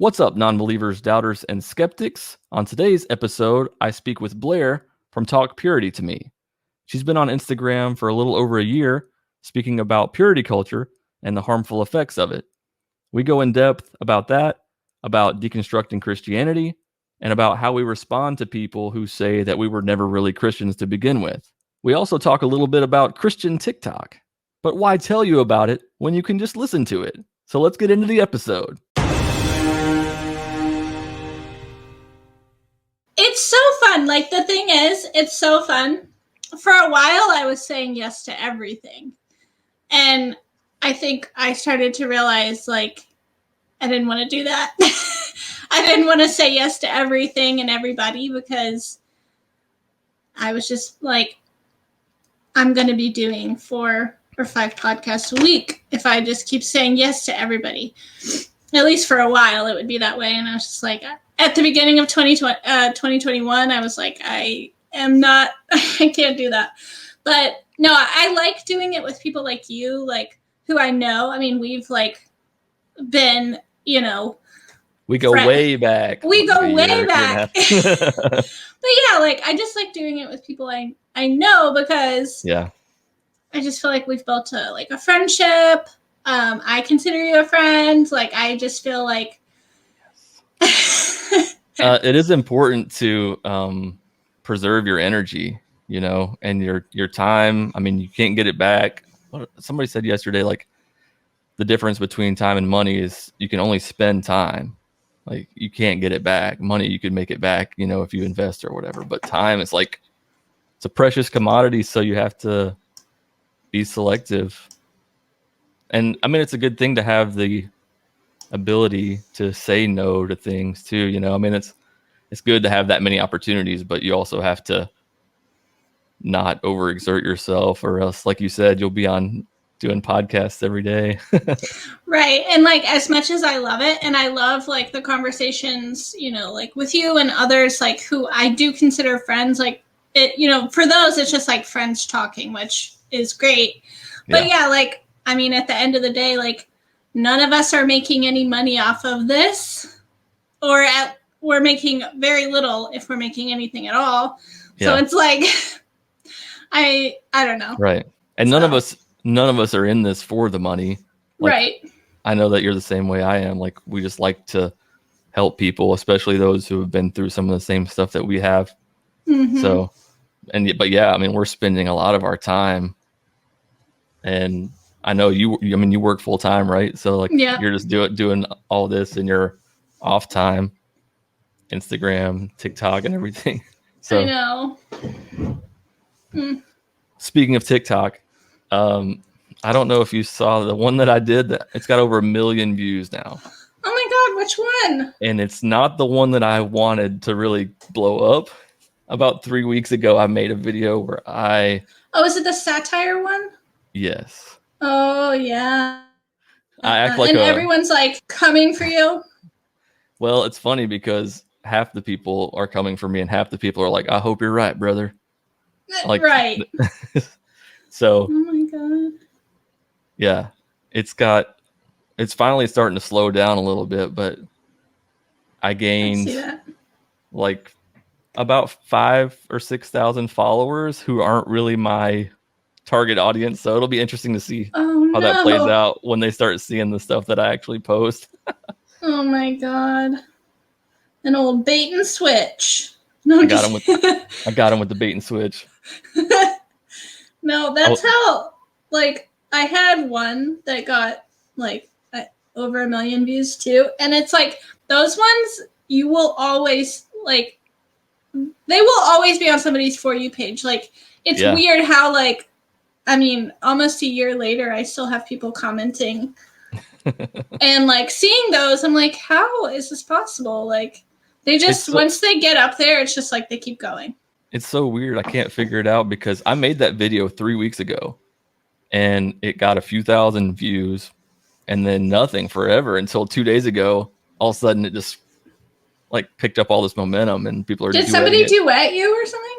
What's up, non-believers, doubters, and skeptics? On today's episode, I speak with Blair from Talk Purity to Me. She's been on Instagram for a little over a year, speaking about purity culture and the harmful effects of it. We go in depth about that, about deconstructing Christianity, and about how we respond to people who say that we were never really Christians to begin with. We also talk a little bit about Christian TikTok. But why tell you about it when you can just listen to it? So let's get into the episode. It's so fun. Like, the thing is, it's so fun. For a while, I was saying yes to everything. And I think I started to realize, like, I didn't want to do that. I didn't want to say yes to everything and everybody because I was just like, I'm going to be doing 4 or 5 podcasts a week if I just keep saying yes to everybody. At least for a while, it would be that way. And I was just like, at the beginning of 2021, I was like, I can't do that. But no, I like doing it with people like you, like who I know. I mean, we've like been, we go way back. We go way back. But yeah, like I just like doing it with people I know because I just feel like we've built a friendship. I consider you a friend. Like, I just feel like it is important to preserve your energy, and your time. I mean, you can't get it back. Somebody said yesterday, like, the difference between time and money is you can only spend time. Like, you can't get it back. Money, you can make it back, if you invest or whatever. But time is like, it's a precious commodity, so you have to be selective. And I mean, it's a good thing to have the ability to say no to things too. I mean, it's good to have that many opportunities, but you also have to not overexert yourself, or else, like you said, you'll be on doing podcasts every day. Right. And like, as much as I love it, and I love like the conversations, like with you and others, like who I do consider friends, like it, for those, it's just like friends talking, which is great. But yeah, like, I mean, at the end of the day, like, none of us are making any money off of this, or we're making very little if we're making anything at all. So it's like, I don't know. Right. And none of us are in this for the money. Like, right. I know that you're the same way I am. Like, we just like to help people, especially those who have been through some of the same stuff that we have. Mm-hmm. So, but yeah, I mean, we're spending a lot of our time, and I know you work full time, right? So like, you're just doing all this in your off time, Instagram, TikTok, and everything. So I know. Speaking of TikTok, I don't know if you saw the one that I did. That it's got over 1 million views now. Oh my God, which one? And it's not the one that I wanted to really blow up. About 3 weeks ago, I made a video where Oh, is it the satire one? Yes. Oh, yeah. I act like everyone's like coming for you. Well, it's funny because half the people are coming for me and half the people are like, I hope you're right, brother. Like, right. So. Oh my God. Yeah. It's finally starting to slow down a little bit, but I gained like about 5,000 or 6,000 followers who aren't really my target audience. So it'll be interesting to see how that plays out when they start seeing the stuff that I actually post. Oh my God. An old bait and switch. No, I got him with the bait and switch. No, that's how, like, I had one that got like over 1 million views too. And it's like, those ones, you will always like, they will always be on somebody's For You page. Like, it's weird how, like, I mean, almost a year later, I still have people commenting and like seeing those. I'm like, how is this possible? Like, they just, once they get up there, it's just like they keep going. It's so weird. I can't figure it out because I made that video 3 weeks ago and it got a few thousand views and then nothing forever until 2 days ago. All of a sudden it just like picked up all this momentum and people are. Did somebody duet you or something?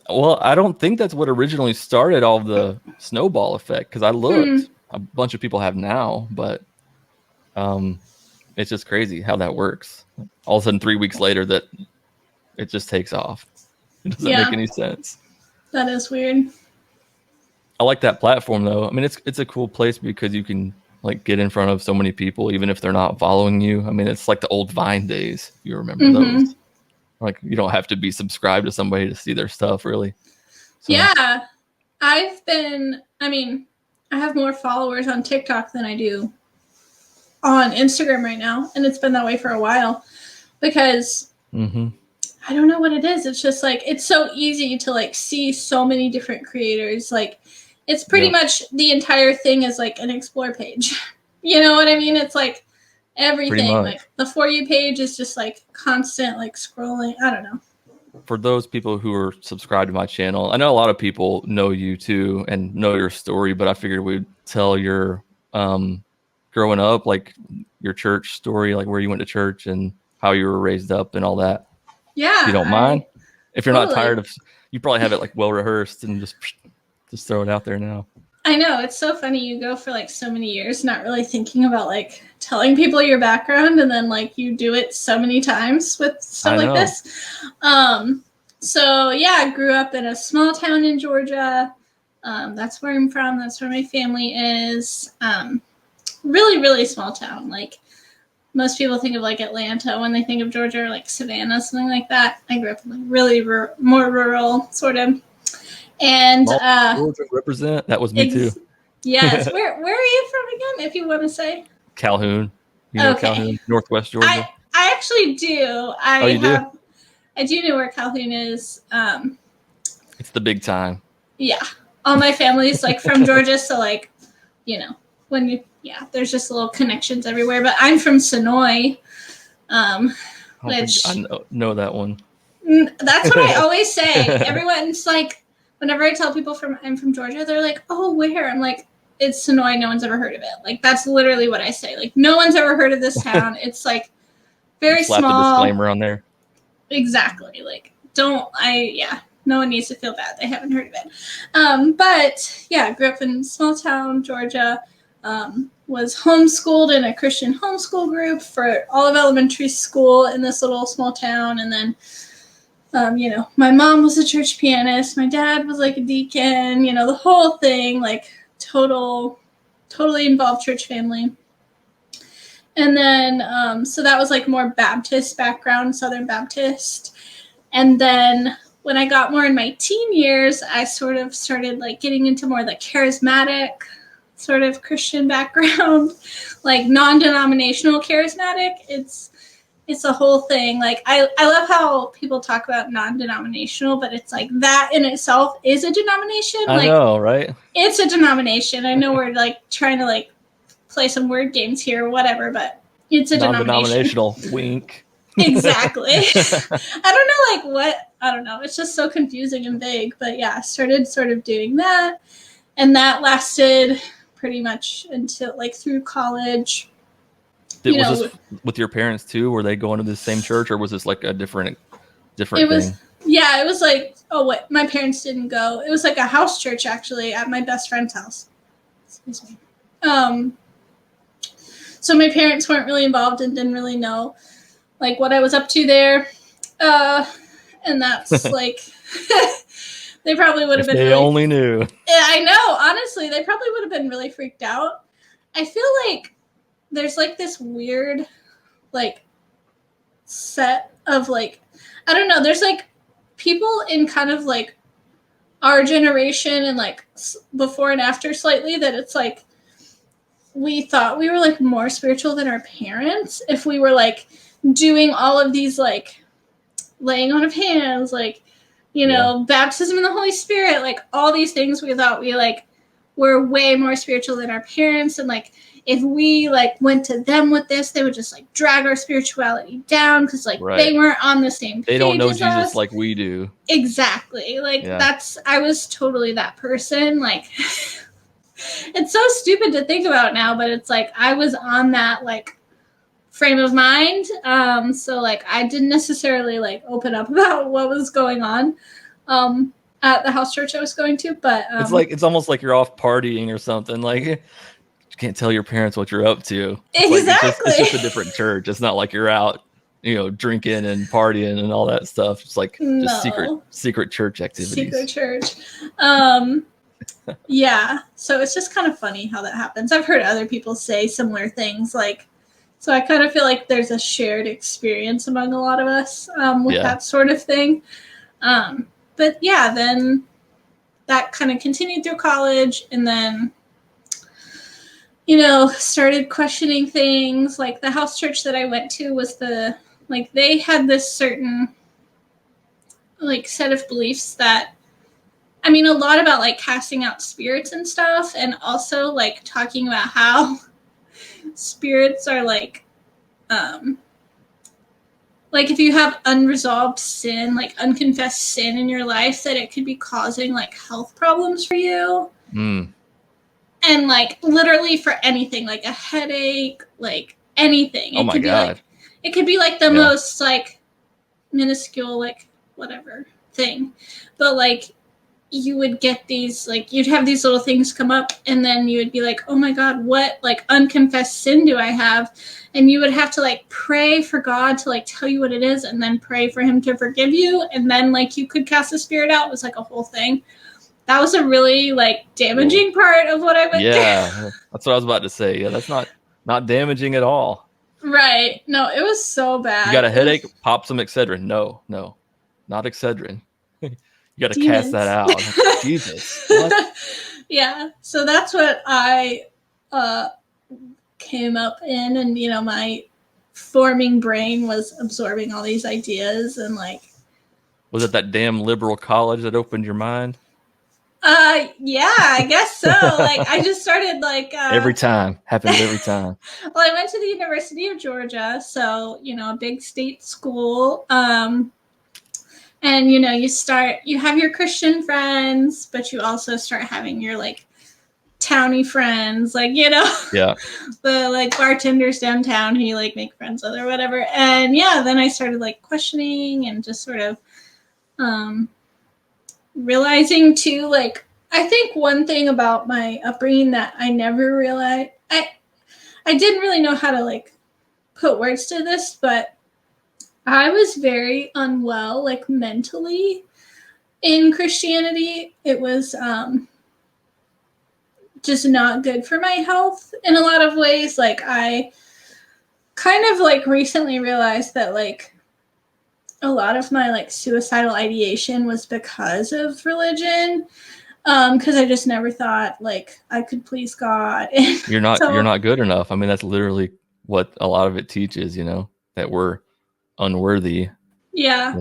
Well, I don't think that's what originally started all the snowball effect, because I looked. A bunch of people have now, but It's just crazy how that works. All of a sudden, 3 weeks later, that it just takes off. It doesn't make any sense. That is weird. I like that platform though. I mean, it's a cool place because you can like get in front of so many people, even if they're not following you. I mean, it's like the old Vine days. If you remember those. Like you don't have to be subscribed to somebody to see their stuff, really. So. Yeah, I have more followers on TikTok than I do on Instagram right now, and it's been that way for a while because I don't know what it is. It's just like it's so easy to like see so many different creators. Like it's pretty much the entire thing is like an explore page. You know what I mean? It's like everything. Like the For You page is just like constant like scrolling. I don't know. For those people who are subscribed to my channel, I know a lot of people know you too and know your story, but I figured we'd tell your growing up, like your church story, like where you went to church and how you were raised up and all that. Yeah. If you don't mind. If you're not tired of, you probably have it like well rehearsed and just throw it out there now. I know, it's so funny. You go for like so many years not really thinking about like telling people your background, and then like you do it so many times with stuff like this. So yeah, I grew up in a small town in Georgia. That's where I'm from. That's where my family is. Really, really small town. Like most people think of like Atlanta when they think of Georgia, or like Savannah, something like that. I grew up in like really more rural sort of. And Georgia represent. That was me too. Yes. Where are you from again, if you want to say? Calhoun. You know Calhoun, Northwest Georgia. I actually do. I do know where Calhoun is. It's the big time. Yeah. All my family's like from Georgia, so like, you know, there's just little connections everywhere. But I'm from Sonoy. Which I know that one. That's what I always say. Everyone's like, whenever I tell people I'm from Georgia, they're like, "Oh, where?" I'm like, "It's Sonoy. No one's ever heard of it." Like that's literally what I say. Like no one's ever heard of this town. It's like very small. Slap the disclaimer on there. Exactly. Like no one needs to feel bad. They haven't heard of it. But yeah, grew up in small town Georgia. Was homeschooled in a Christian homeschool group for all of elementary school in this little small town, and then. My mom was a church pianist. My dad was like a deacon, the whole thing, like totally involved church family. And then, so that was like more Baptist background, Southern Baptist. And then when I got more in my teen years, I sort of started like getting into more the charismatic sort of Christian background, like non-denominational charismatic. It's a whole thing. Like I love how people talk about non-denominational, but it's like that in itself is a denomination. I know, right? It's a denomination. I know we're like trying to like play some word games here or whatever, but it's a non-denominational wink. Exactly. I don't know. It's just so confusing and vague. But yeah, I started sort of doing that, and that lasted pretty much until like through college. Was this with your parents too? Were they going to the same church, or was this like a different thing? It was like, my parents didn't go. It was like a house church actually at my best friend's house. Excuse me. So my parents weren't really involved and didn't really know like what I was up to there. And that's like they probably would have been. They only knew. Yeah, I know. Honestly, they probably would have been really freaked out. I feel like there's like this weird like set of like, I don't know, there's like people in kind of like our generation and like before and after slightly that it's like we thought we were like more spiritual than our parents if we were like doing all of these like laying on of hands, like baptism in the Holy Spirit, like all these things. We thought we like were way more spiritual than our parents, and like if we like went to them with this, they would just like drag our spirituality down because like they weren't on the same page. They don't know as Jesus us. Like we do. Exactly. Like I was totally that person. Like it's so stupid to think about now, but it's like I was on that like frame of mind. So like I didn't necessarily like open up about what was going on at the house church I was going to, but it's almost like you're off partying or something. Like can't tell your parents what you're up to. It's like it's just a different church. It's not like you're out, drinking and partying and all that stuff. It's like just secret church activities. Secret church. Yeah. So it's just kind of funny how that happens. I've heard other people say similar things, like, so I kind of feel like there's a shared experience among a lot of us with that sort of thing. But yeah, then that kind of continued through college, and then started questioning things. Like the house church that I went to was they had this certain set of beliefs that, a lot about casting out spirits and stuff, and also talking about how spirits are if you have unresolved sin, unconfessed sin in your life, that it could be causing health problems for you. And literally for anything, a headache, anything. Oh my God. It could be the most minuscule, whatever thing. But you would get these, you'd have these little things come up, and then you would be like, oh my God, what unconfessed sin do I have? And you would have to pray for God to tell you what it is, and then pray for him to forgive you. And then you could cast the spirit out. It was a whole thing. That was a really damaging part of what I went through. Yeah, that's what I was about to say. Yeah, that's not damaging at all. Right. No, it was so bad. You got a headache? Pop some Excedrin. No, not Excedrin. You got to cast that out. Jesus. What? Yeah. So that's what I came up in, and my forming brain was absorbing all these ideas, and was it that damn liberal college that opened your mind? Yeah, I guess so. I just started every time. Happens every time. Well, I went to the University of Georgia, so a big state school. And you have your Christian friends, but you also start having your townie friends, Yeah, the bartenders downtown who you make friends with or whatever. And yeah, then I started questioning and just sort of realizing too, I think one thing about my upbringing that I never realized, I didn't really know how to put words to this, but I was very unwell mentally in Christianity. It was just not good for my health in a lot of ways. I kind of recently realized that a lot of my suicidal ideation was because of religion, because I just never thought I could please God. You're not good enough. That's literally what a lot of it teaches, that we're unworthy. Yeah.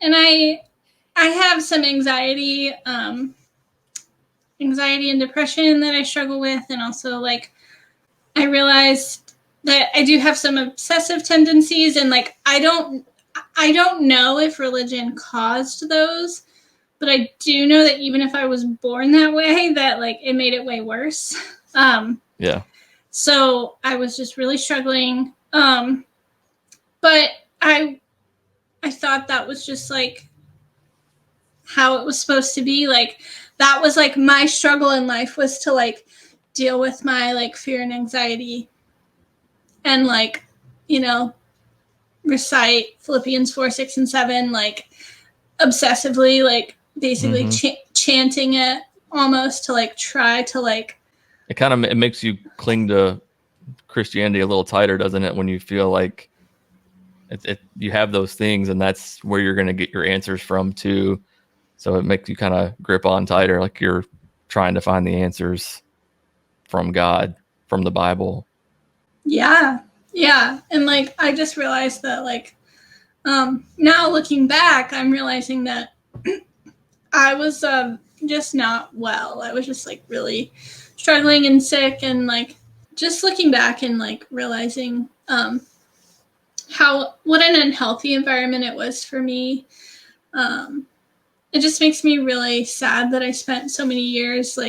And I have some anxiety and depression that I struggle with, and also I realized that I do have some obsessive tendencies, and I don't know if religion caused those, but I do know that even if I was born that way, that it made it way worse. Yeah. So I was just really struggling. But I thought that was just how it was supposed to be. That was my struggle in life, was to deal with my fear and anxiety, and recite Philippians 4, 6, and 7 obsessively, basically chanting it almost to try to it makes you cling to Christianity a little tighter, doesn't it, when you feel you have those things, and that's where you're going to get your answers from too. So it makes you kind of grip on tighter, you're trying to find the answers from God, from the Bible. Yeah. And I just realized that now looking back, I'm realizing that I was just not well. I was just really struggling and sick, and just looking back and realizing what an unhealthy environment it was for me. It just makes me really sad that I spent so many years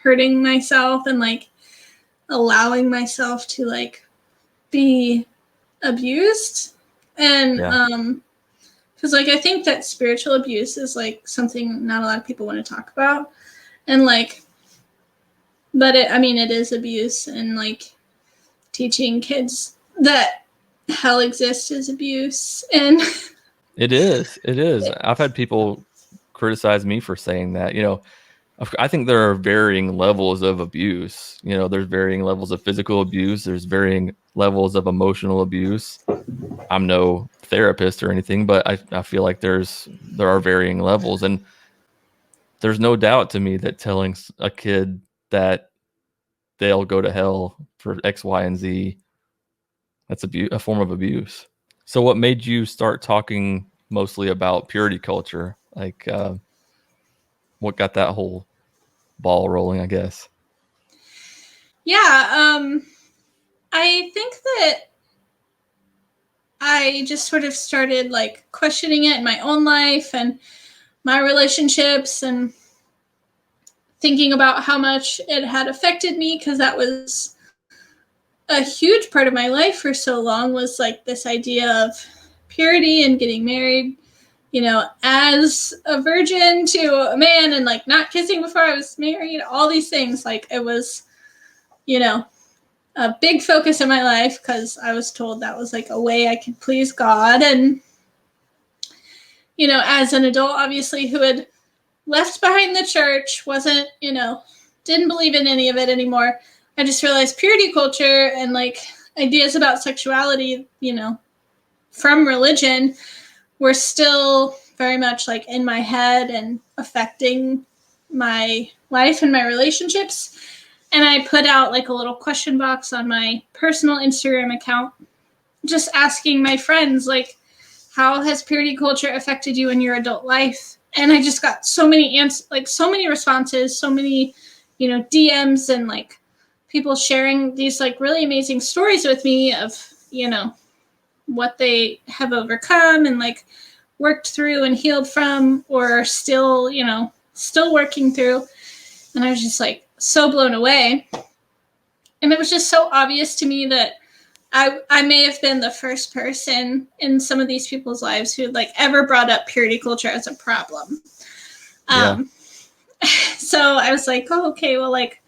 hurting myself and allowing myself to be abused. And because I think that spiritual abuse is something not a lot of people want to talk about, and But it is abuse, and like teaching kids that hell exists is abuse. And It is. I've had people criticize me for saying that. I think there are varying levels of abuse. There's varying levels of physical abuse. There's varying levels of emotional abuse. I'm no therapist or anything, but I feel like there are varying levels. And there's no doubt to me that telling a kid that they'll go to hell for X, Y, and Z, that's a form of abuse. So what made you start talking mostly about purity culture? Like, what got that whole ball rolling, I guess? Yeah, I think that I just sort of started like questioning it in my own life and my relationships, and thinking about how much it had affected me, because that was a huge part of my life for so long, was like this idea of purity and getting married, as a virgin to a man, and like not kissing before I was married, all these things. Like it was, a big focus in my life, because I was told that was like a way I could please God. And, as an adult, obviously, who had left behind the church, wasn't, didn't believe in any of it anymore, I just realized purity culture and like ideas about sexuality, from religion were still very much like in my head and affecting my life and my relationships. And I put out like a little question box on my personal Instagram account, just asking my friends, like, how has purity culture affected you in your adult life? And I just got so many so many responses, so many, DMs, and like people sharing these like really amazing stories with me of, what they have overcome and like worked through and healed from, or still, still working through. And I was just like so blown away. And it was just so obvious to me that I may have been the first person in some of these people's lives who like ever brought up purity culture as a problem. Yeah. So I was like, oh, okay, well, like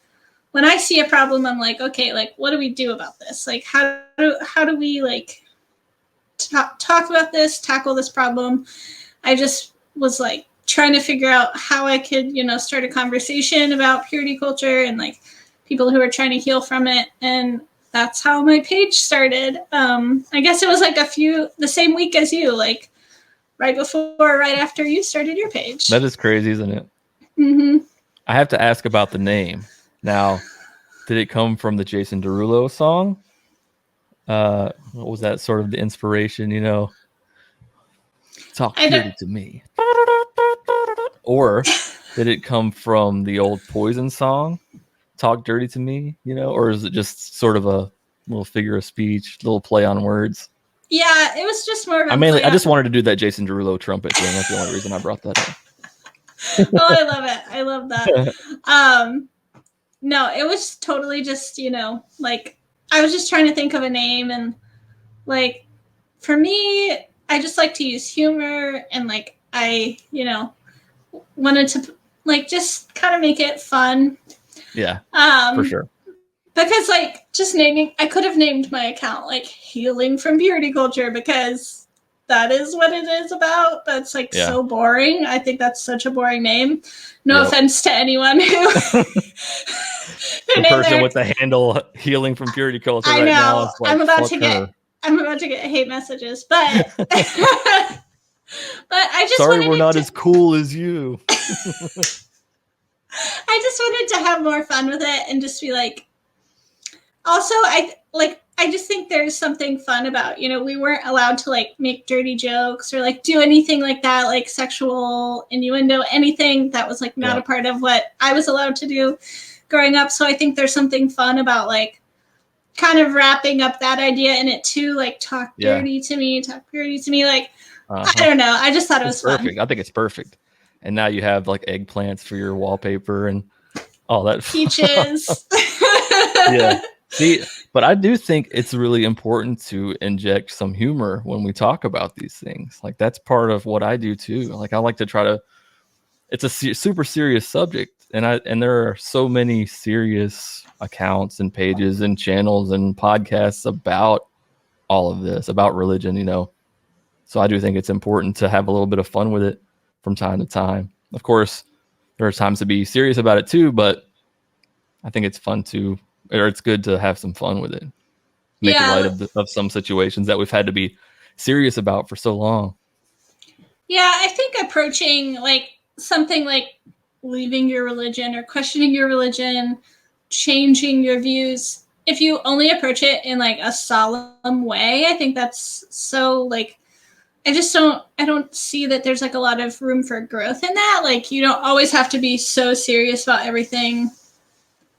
when I see a problem, I'm like, okay, like what do we do about this? Like how do we like talk about this, tackle this problem? I just was like trying to figure out how I could, start a conversation about purity culture and like people who are trying to heal from it. And that's how my page started. I guess it was like the same week as you, like right after you started your page. That is crazy, isn't it? Mm-hmm. I have to ask about the name. Now, did it come from the Jason Derulo song? What was that sort of the inspiration, Talk purity to me. Or did it come from the old Poison song, Talk Dirty to Me, or is it just sort of a little figure of speech, little play on words? Yeah, it was just more of I just wanted to do that Jason Derulo trumpet thing. That's the only reason I brought that up. Oh, I love it. I love that. No, it was totally just, like I was just trying to think of a name, and like for me, I just like to use humor, and like I, wanted to like just kind of make it fun. Yeah, for sure. Because like just I could have named my account like Healing from Purity Culture, because that is what it is about. That's like so boring. I think that's such a boring name. No offense to anyone who the person with the handle Healing from Purity Culture right now is like, I'm about to get hate messages, but but I just sorry we're not as cool as you. I just wanted to have more fun with it and just be like, also I just think there's something fun about, we weren't allowed to like make dirty jokes or like do anything like that, like sexual innuendo, anything that was like not a part of what I was allowed to do growing up. So I think there's something fun about like kind of wrapping up that idea in it too, like talk dirty to me, talk purity to me. Like, I don't know. I just thought it was perfect. fun. I think it's perfect. And now you have like eggplants for your wallpaper and all that. Peaches. Yeah. See, but I do think it's really important to inject some humor when we talk about these things. Like that's part of what I do too. Like I like to try to, it's a super serious subject, and there are so many serious accounts and pages and channels and podcasts about all of this, about religion, you know. So I do think it's important to have a little bit of fun with it from time to time. Of course, there are times to be serious about it too, but I think it's fun to, or it's good to have some fun with it. Make light of some situations that we've had to be serious about for so long. Yeah, I think approaching like something like leaving your religion or questioning your religion, changing your views, if you only approach it in like a solemn way, I think that's so like, I don't see that there's like a lot of room for growth in that. Like you don't always have to be so serious about everything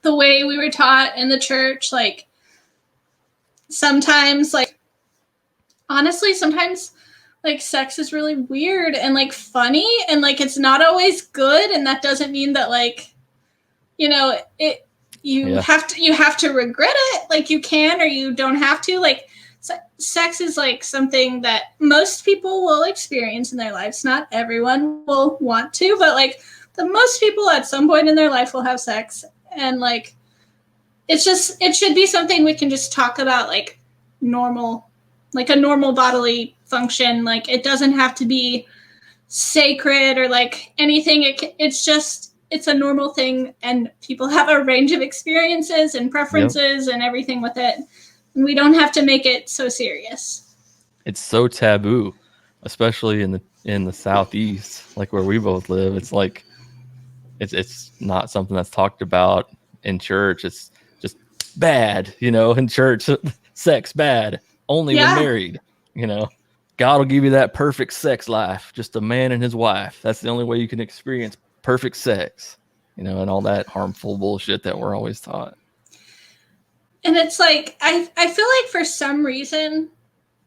the way we were taught in the church. Like sometimes, like honestly, sometimes like sex is really weird and like funny and like it's not always good, and that doesn't mean that like, you know, you have to regret it. Like you can or you don't have to. Like sex is like something that most people will experience in their lives. Not everyone will want to, but like the most people at some point in their life will have sex, and like it should be something we can just talk about like normal, like a normal bodily function. Like it doesn't have to be sacred or like anything. It's a normal thing, and people have a range of experiences and preferences and everything with it. And we don't have to make it so serious. It's so taboo, especially in the Southeast, like where we both live. It's like it's not something that's talked about in church. It's just bad, you know, in church. Sex bad, only when married, you know. God will give you that perfect sex life, just a man and his wife. That's the only way you can experience perfect sex, you know, and all that harmful bullshit that we're always taught. And it's like, I feel like for some reason,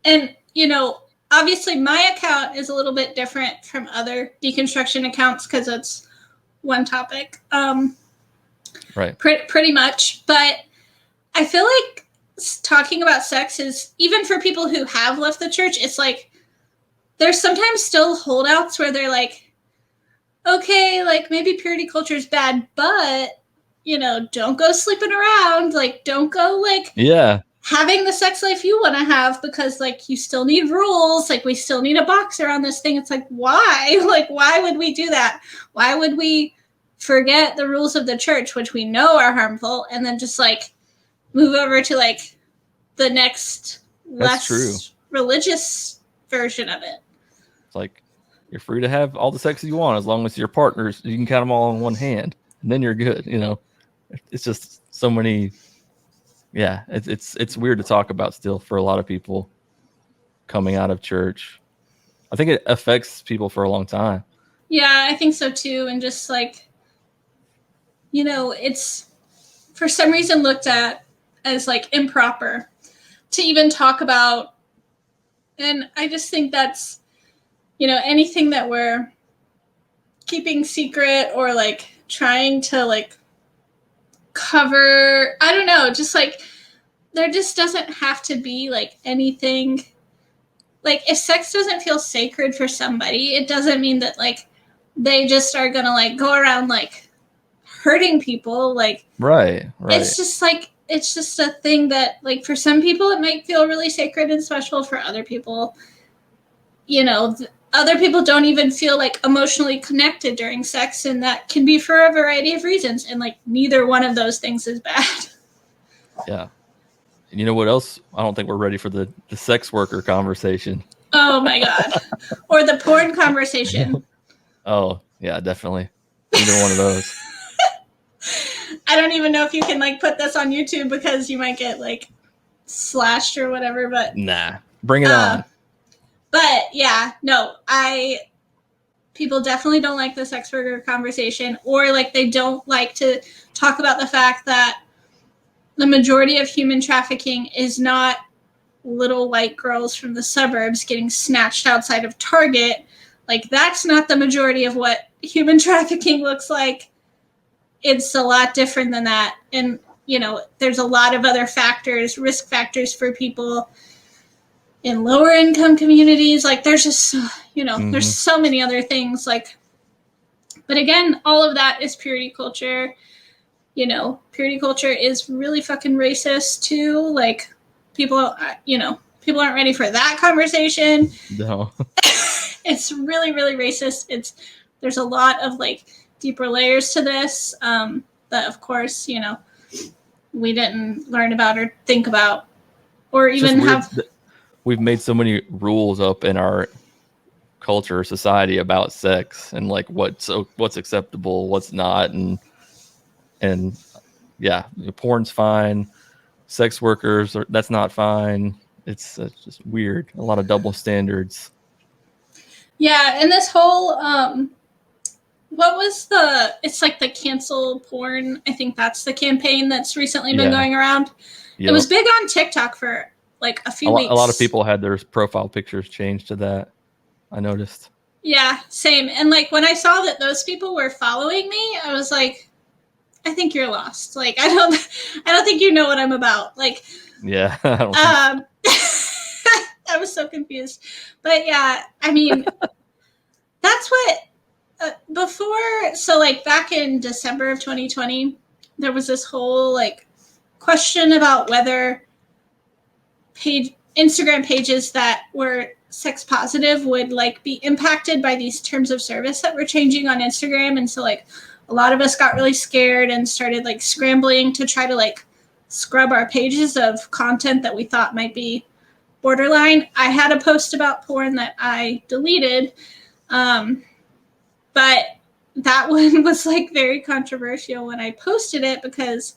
and, you know, obviously my account is a little bit different from other deconstruction accounts because it's one topic, right? Pretty much. But I feel like talking about sex is, even for people who have left the church, it's like there's sometimes still holdouts where they're like, okay, like maybe purity culture is bad, but you know, don't go sleeping around. Like, don't go like having the sex life you want to have, because like you still need rules. Like we still need a box around this thing. It's like, why? Like, why would we do that? Why would we forget the rules of the church, which we know are harmful, and then just like move over to like the next less religious version of it? It's like, you're free to have all the sex you want as long as your partners, you can count them all on one hand, and then you're good, you know. It's just so many. Yeah, it's weird to talk about still for a lot of people coming out of church. I think it affects people for a long time. Yeah, I think so too. And just like, you know, it's for some reason looked at as like improper to even talk about. And I just think that's, you know, anything that we're keeping secret or like trying to like cover, I don't know, just like there just doesn't have to be like anything. Like if sex doesn't feel sacred for somebody, it doesn't mean that like they just are gonna like go around like hurting people. Like right. It's just like, it's just a thing that like for some people it might feel really sacred and special. For other people, you know, other people don't even feel like emotionally connected during sex, and that can be for a variety of reasons, and like neither one of those things is bad. Yeah. And you know what else? I don't think we're ready for the sex worker conversation. Oh my God. Or the porn conversation. Oh yeah, definitely. Either one of those. I don't even know if you can like put this on YouTube because you might get like slashed or whatever, but nah, bring it on. But yeah, no, people definitely don't like the sex worker conversation, or like they don't like to talk about the fact that the majority of human trafficking is not little white girls from the suburbs getting snatched outside of Target. Like that's not the majority of what human trafficking looks like. It's a lot different than that. And, you know, there's a lot of other factors, risk factors for people in lower income communities. Like there's just, you know, there's so many other things. Like, But again, all of that is purity culture. You know, purity culture is really fucking racist too. Like, people, you know, people aren't ready for that conversation. No. It's really, really racist. There's a lot of like deeper layers to this that, of course, you know, we didn't learn about or think about, or even have. We've made so many rules up in our culture, society about sex and like what's acceptable, what's not, and yeah, porn's fine. Sex workers, that's not fine. It's just weird. A lot of double standards. Yeah, and this whole what was it's like the cancel porn. I think that's the campaign that's recently been going around. Yep. It was big on TikTok for like a few weeks. A lot of people had their profile pictures changed to that, I noticed. Yeah, same. And like when I saw that those people were following me, I was like, I think you're lost. Like, I don't think you know what I'm about. Like, yeah. I was so confused. But yeah, I mean, that's what before. So like back in December of 2020, there was this whole like question about whether Instagram pages that were sex positive would like be impacted by these terms of service that were changing on Instagram. And so like a lot of us got really scared and started like scrambling to try to like scrub our pages of content that we thought might be borderline. I had a post about porn that I deleted, but that one was like very controversial when I posted it because,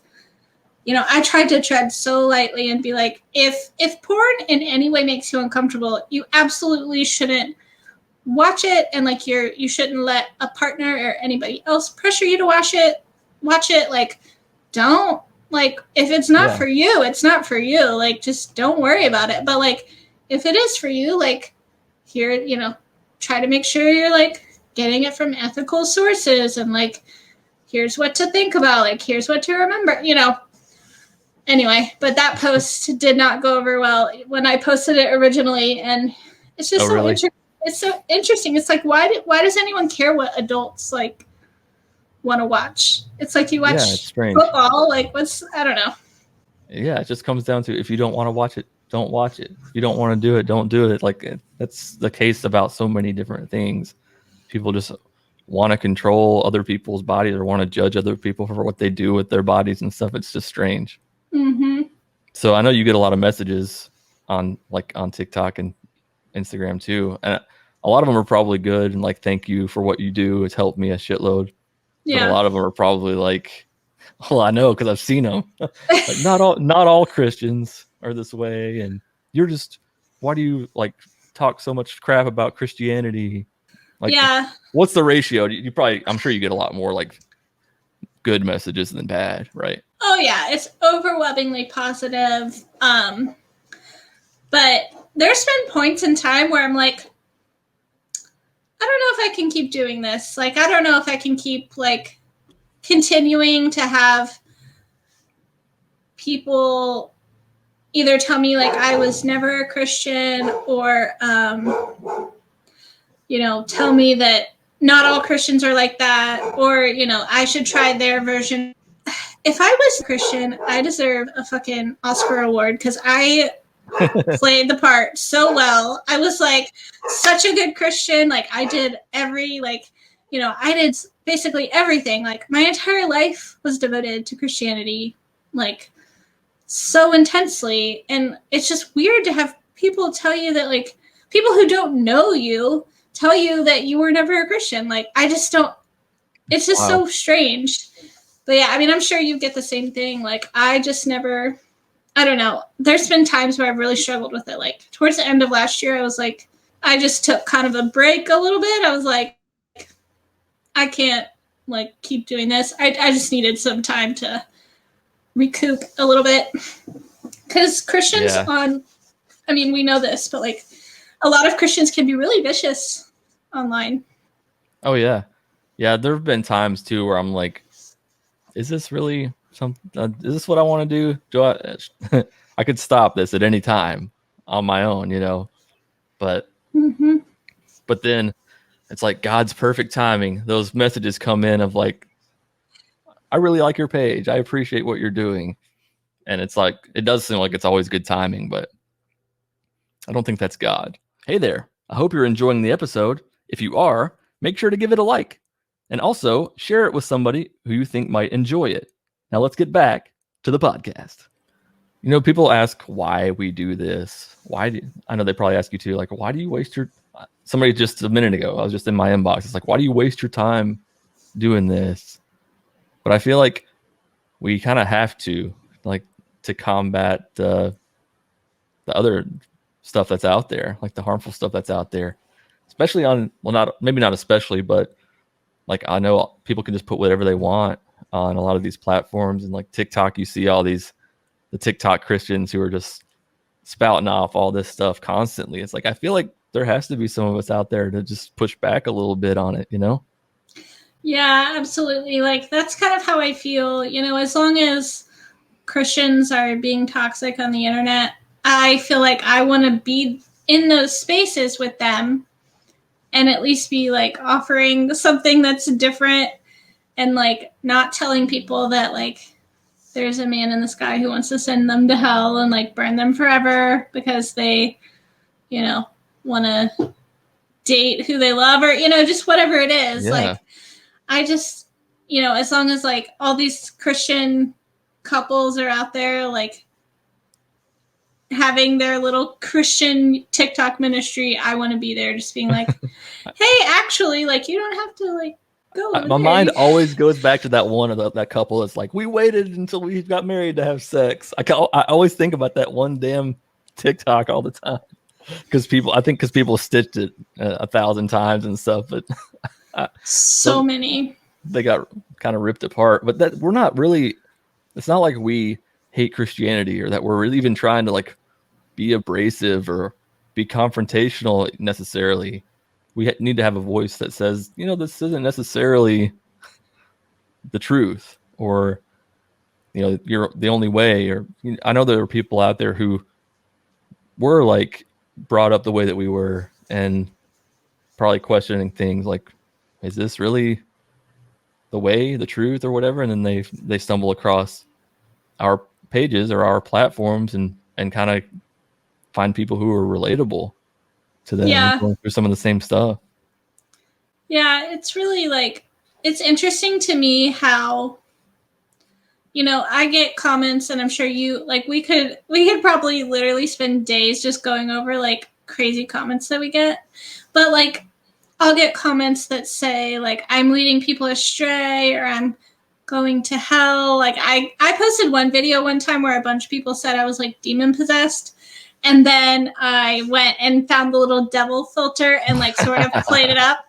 you know, I tried to tread so lightly and be like, if porn in any way makes you uncomfortable, you absolutely shouldn't watch it, and like you shouldn't let a partner or anybody else pressure you to watch it. Like, don't, like, if it's not for you, it's not for you. Like, just don't worry about it. But like, if it is for you, like, here, you know, try to make sure you're like getting it from ethical sources, and like, here's what to think about, like, here's what to remember, you know. Anyway, but that post did not go over well when I posted it originally, and it's just it's so interesting. It's like, why does anyone care what adults like want to watch? It's like, you watch football, like, I don't know. Yeah, it just comes down to, if you don't want to watch it, don't watch it. If you don't want to do it, don't do it. Like, that's the case about so many different things. People just want to control other people's bodies or want to judge other people for what they do with their bodies and stuff. It's just strange. Mm-hmm. So I know you get a lot of messages on TikTok and Instagram too, and a lot of them are probably good and like, thank you for what you do, it's helped me a shitload. Yeah. But a lot of them are probably like, well, I know because I've seen them. Like, not all Christians are this way, and you're just, why do you like talk so much crap about Christianity? Like, yeah, what's the ratio? You probably, I'm sure you get a lot more like good messages than bad, right? Oh yeah, it's overwhelmingly positive. But there's been points in time where I'm like, I don't know if I can keep doing this. Like, I don't know if I can keep like continuing to have people either tell me like I was never a Christian, or you know, tell me that not all Christians are like that, or, you know, I should try their version. If I was a Christian, I deserve a fucking Oscar award, because I played the part so well. I was like such a good Christian. Like, I did every, like, you know, I did basically everything. Like, my entire life was devoted to Christianity, like, so intensely. And it's just weird to have people tell you that, like, people who don't know you tell you that you were never a Christian. Like, I just don't, it's just so strange. But yeah, I mean, I'm sure you get the same thing. Like, I just never, I don't know. There's been times where I've really struggled with it. Like, towards the end of last year, I was like, I just took kind of a break a little bit. I was like, I can't, like, keep doing this. I just needed some time to recoup a little bit. Because Christians I mean, we know this, but, like, a lot of Christians can be really vicious online. Oh, yeah. Yeah, there have been times, too, where I'm like, is this really is this what I want to do? Do I could stop this at any time on my own, you know? But but then it's like God's perfect timing. Those messages come in of like, I really like your page. I appreciate what you're doing. And it's like, it does seem like it's always good timing, but I don't think that's God. Hey there. I hope you're enjoying the episode. If you are, make sure to give it a like. And also share it with somebody who you think might enjoy it. Now let's get back to the podcast. You know, people ask why we do this. I know they probably ask you too, like, why do you waste your, somebody just a minute ago, I was just in my inbox. It's like, why do you waste your time doing this? But I feel like we kind of have to, like, to combat the other stuff that's out there, like the harmful stuff that's out there, especially on, well, not, maybe not especially, but like, I know people can just put whatever they want on a lot of these platforms. And like TikTok, you see all these, the TikTok Christians who are just spouting off all this stuff constantly. It's like, I feel like there has to be some of us out there to just push back a little bit on it, you know? Yeah, absolutely. Like, that's kind of how I feel, you know, as long as Christians are being toxic on the internet, I feel like I want to be in those spaces with them and at least be like offering something that's different and like not telling people that like there's a man in the sky who wants to send them to hell and like burn them forever because they, you know, want to date who they love or, you know, just whatever it is. Yeah. Like, I just, you know, as long as like all these Christian couples are out there, like having their little Christian TikTok ministry, I want to be there just being like, hey, actually, like, you don't have to like go over My there. mind always goes back to that one of that couple that's like, we waited until we got married to have sex. I always think about that one damn TikTok all the time because people stitched it 1,000 times and stuff, but so many, they got kind of ripped apart. But that we're not really, it's not like we hate Christianity or that we're really even trying to like be abrasive or be confrontational necessarily. We need to have a voice that says, you know, this isn't necessarily the truth, or, you know, you're the only way. Or, you know, I know there are people out there who were like brought up the way that we were and probably questioning things like, is this really the way, the truth, or whatever? And then they stumble across our pages or our platforms and kind of find people who are relatable to them, yeah, going through some of the same stuff. Yeah, it's really like, it's interesting to me how, you know, I get comments and I'm sure you, like, we could probably literally spend days just going over like crazy comments that we get. But like, I'll get comments that say like, I'm leading people astray or I'm going to hell. Like I posted one video one time where a bunch of people said I was like demon possessed. And then I went and found the little devil filter and like sort of played it up.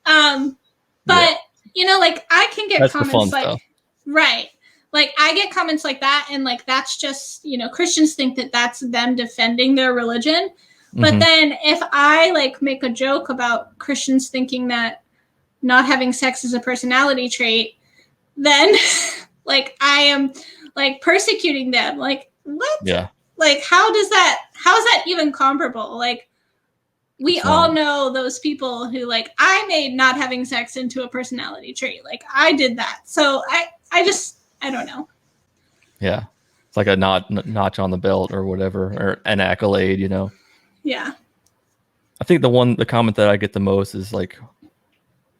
But you know, like I can get comments like, stuff. Right. Like I get comments like that. And like, that's just, you know, Christians think that that's them defending their religion. But then if I like make a joke about Christians thinking that not having sex is a personality trait, then like I am like persecuting them. Like what? Yeah. Like how is that even comparable? Like we all know those people who like, I made not having sex into a personality trait. Like I did that. So I don't know. Yeah. It's like a notch on the belt or whatever, or an accolade, you know? Yeah. I think the comment that I get the most is like,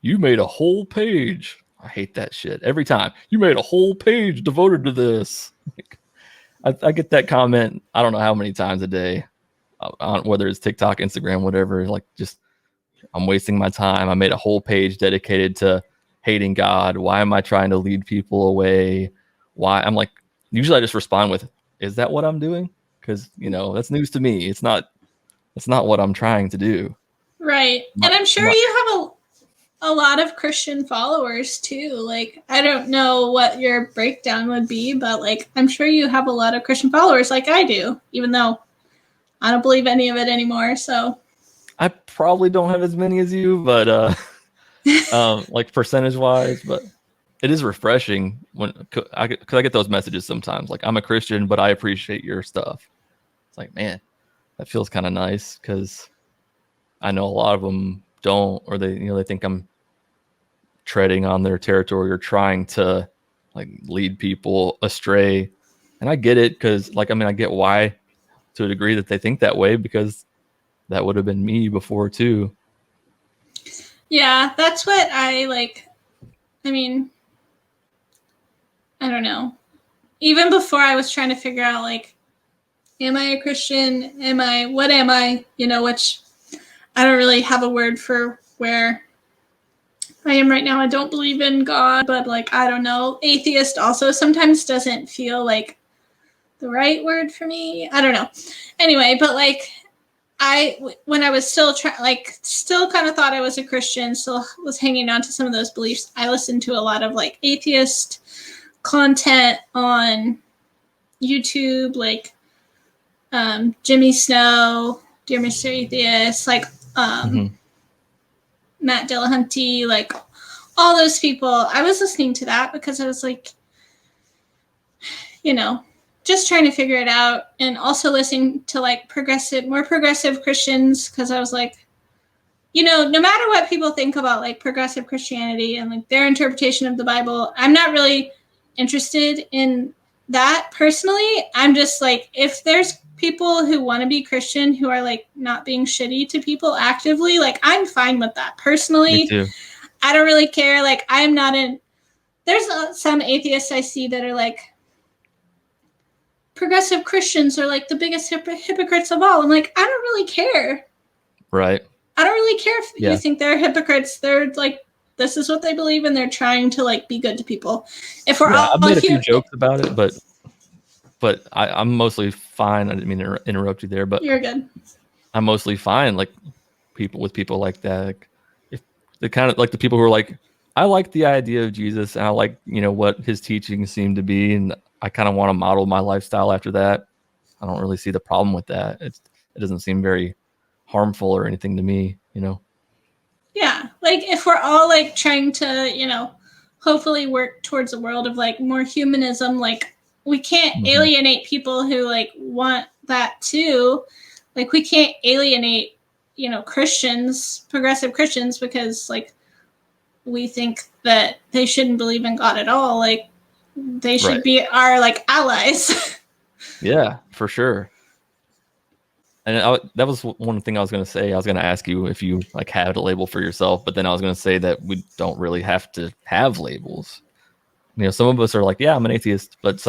you made a whole page. I hate that shit every time. You made a whole page devoted to this. Like, I get that comment, I don't know how many times a day, on whether it's TikTok, Instagram, whatever. Like, just, I'm wasting my time. I made a whole page dedicated to hating God. Why am I trying to lead people away? Why? I'm like, usually I just respond with, is that what I'm doing? Because, you know, that's news to me. It's not what I'm trying to do. Right. And I'm sure you have a lot of Christian followers too. Like, I don't know what your breakdown would be, but like, I'm sure you have a lot of Christian followers like I do, even though I don't believe any of it anymore. So I probably don't have as many as you, but like percentage wise, but it is refreshing because I get those messages sometimes. Like, I'm a Christian, but I appreciate your stuff. It's like, man, that feels kind of nice because I know a lot of them don't, or they think I'm treading on their territory or trying to like lead people astray. And I get it, because like, I mean, I get why to a degree that they think that way, because that would have been me before too. Yeah, that's what I like. I mean, I don't know. Even before I was trying to figure out, like, am I a Christian? What am I? You know, which I don't really have a word for where I am right now. I don't believe in God, but like, I don't know. Atheist also sometimes doesn't feel like the right word for me. I don't know. Anyway, but like, when I was still still kind of thought I was a Christian, still was hanging on to some of those beliefs, I listened to a lot of like atheist content on YouTube, like Jimmy Snow, Dear Mr. Atheist, like Matt Dillahunty, like all those people. I was listening to that because I was like, you know, just trying to figure it out, and also listening to like more progressive Christians, because I was like, you know, no matter what people think about like progressive Christianity and like their interpretation of the Bible, I'm not really interested in that personally. I'm just like, if there's people who want to be Christian who are like not being shitty to people actively, like I'm fine with that personally. Me too. I don't really care. Like I'm not in. There's some atheists I see that are like, progressive Christians are like the biggest hypocrites of all. I'm like, I don't really care. Right. I don't really care if you think they're hypocrites. They're like, this is what they believe, and they're trying to like be good to people. If we're all I've made a few jokes about it, but I'm mostly fine. I didn't mean to interrupt you there, but you're good. I'm mostly fine. Like people like that, like, if the kind of like the people who are like, I like the idea of Jesus, and I like, you know, what his teachings seem to be, and I kind of want to model my lifestyle after that. I don't really see the problem with that. It doesn't seem very harmful or anything to me, you know? Yeah. Like if we're all like trying to, you know, hopefully work towards a world of like more humanism, like we can't alienate people who like want that too. Like we can't alienate, you know, Christians, progressive Christians, because like we think that they shouldn't believe in God at all. Like they should be our like allies. Yeah, for sure. And that was one thing I was going to say. I was going to ask you if you like had a label for yourself, but then I was going to say that we don't really have to have labels. You know, some of us are like, yeah, I'm an atheist, but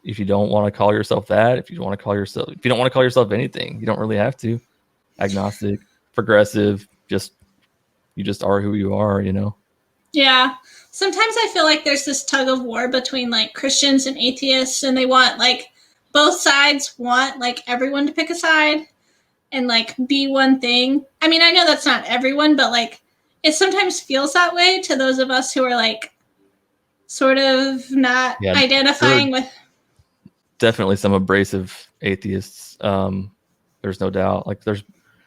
if you don't want to call yourself that, if you don't want to call yourself anything, you don't really have to. Agnostic, progressive, you just are who you are, you know? Yeah. Sometimes I feel like there's this tug of war between like Christians and atheists, and they want like, both sides want like everyone to pick a side and like be one thing. I mean, I know that's not everyone, but like it sometimes feels that way to those of us who are like sort of not identifying with. Definitely some abrasive atheists. There's no doubt. Like there's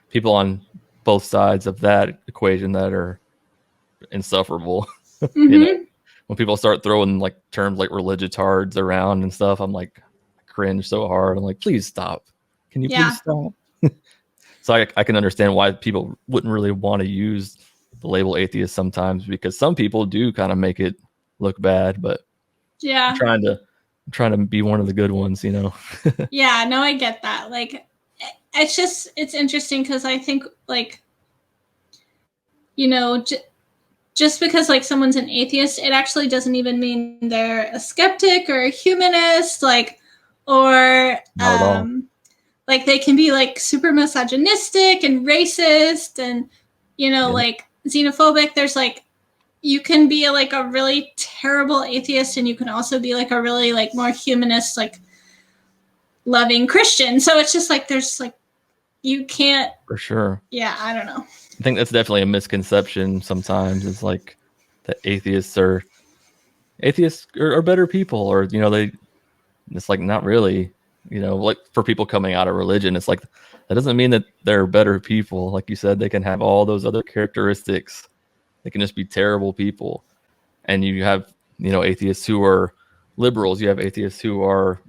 people on both sides of that equation that are insufferable. You know, when people start throwing like terms like religiotards around and stuff, I'm like, cringe so hard. I'm like, please stop. Can you please stop? So I can understand why people wouldn't really want to use the label atheist sometimes, because some people do kind of make it look bad, but I'm trying to be one of the good ones, you know? Yeah, no, I get that. Like, it's interesting because I think like, you know, just because like someone's an atheist, it actually doesn't even mean they're a skeptic or a humanist, like, or like they can be like super misogynistic and racist and, you know, like xenophobic. There's like, you can be like a really terrible atheist, and you can also be like a really like more humanist, like loving Christian. So it's just like, there's like, you can't. For sure. Yeah, I don't know. I think that's definitely a misconception sometimes. It's like that atheists are better people, or, you know, it's like, not really, you know, like for people coming out of religion, it's like, that doesn't mean that they're better people. Like you said, they can have all those other characteristics. They can just be terrible people. And you have, you know, atheists who are liberals. You have atheists who are,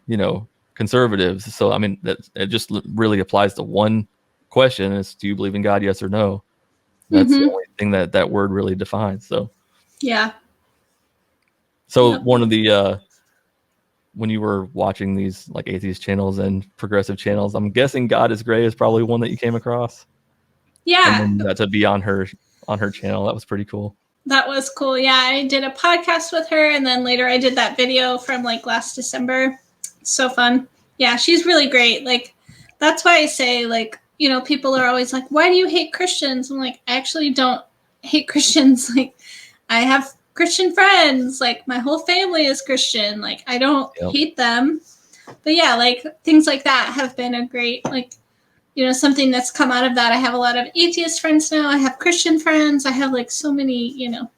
you know, conservatives. So, I mean, that it just really applies to one question is, do you believe in God? Yes or no? That's the only thing that word really defines. So yeah. So Yep. one of the when you were watching these like atheist channels and progressive channels, I'm guessing God is Gray is probably one that you came across. Yeah. And then to be on her channel, that was pretty cool. That was cool. Yeah, I did a podcast with her, and then later I did that video from like last December. So fun. Yeah, she's really great. Like, that's why I say, like, you know, people are always like, why do you hate Christians? I'm like, I actually don't hate Christians. Like, I have Christian friends. Like, my whole family is Christian. Like, I don't hate them. But yeah, like, things like that have been a great, like, you know, something that's come out of that. I have a lot of atheist friends now. I have Christian friends. I have like so many, you know,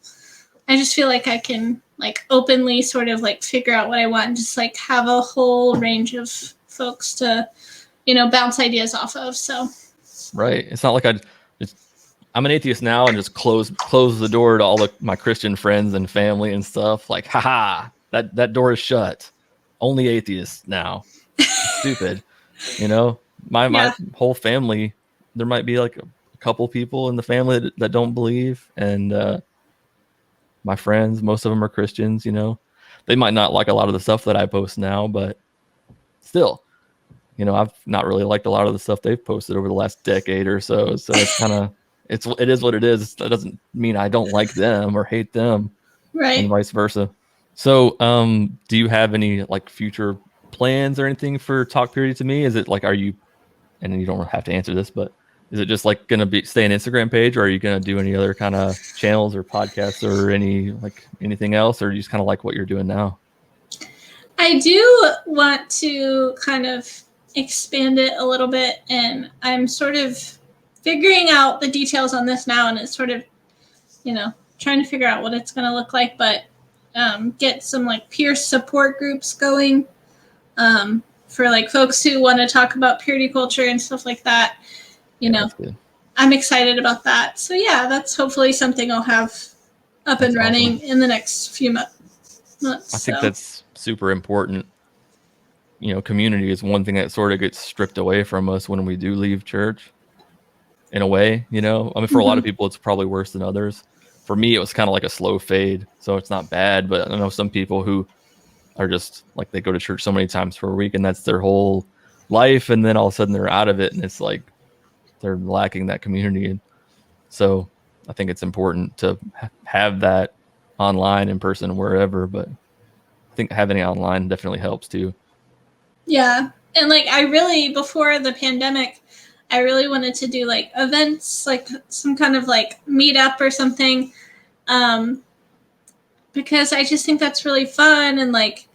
I just feel like I can like openly sort of like figure out what I want and just like have a whole range of folks to, you know, bounce ideas off of. So right. It's not like I'm an atheist now and just close the door to all my Christian friends and family and stuff. Like, haha, that door is shut. Only atheists now. Stupid. You know, my whole family, there might be like a couple people in the family that don't believe, and my friends, most of them are Christians. You know, they might not like a lot of the stuff that I post now, but still, you know, I've not really liked a lot of the stuff they've posted over the last decade or so. So it's kind of it is what it is. That doesn't mean I don't like them or hate them, right. and vice versa. So, do you have any like future plans or anything for Talk Period to Me? Is it like, are you, and you don't have to answer this, but is it just like going to stay an Instagram page, or are you going to do any other kind of channels or podcasts or anything else, or you just kind of like what you're doing now? I do want to kind of expand it a little bit, and I'm sort of figuring out the details on this now, and it's sort of, you know, trying to figure out what it's going to look like, but get some like peer support groups going for like folks who want to talk about purity culture and stuff like that. You know, I'm excited about that. So yeah, that's hopefully something I'll have up and running in the next few months. I think that's super important. You know, community is one thing that sort of gets stripped away from us when we do leave church, in a way. You know, I mean, for a lot of people, it's probably worse than others. For me, it was kind of like a slow fade, so it's not bad. But I know some people who are just like, they go to church so many times per week and that's their whole life, and then all of a sudden they're out of it, and it's like they're lacking that community. And so I think it's important to have that online, in person, wherever, but I think having it online definitely helps too. Yeah. And like, I really, before the pandemic, I really wanted to do like events, like some kind of like meetup or something. Because I just think that's really fun. And like,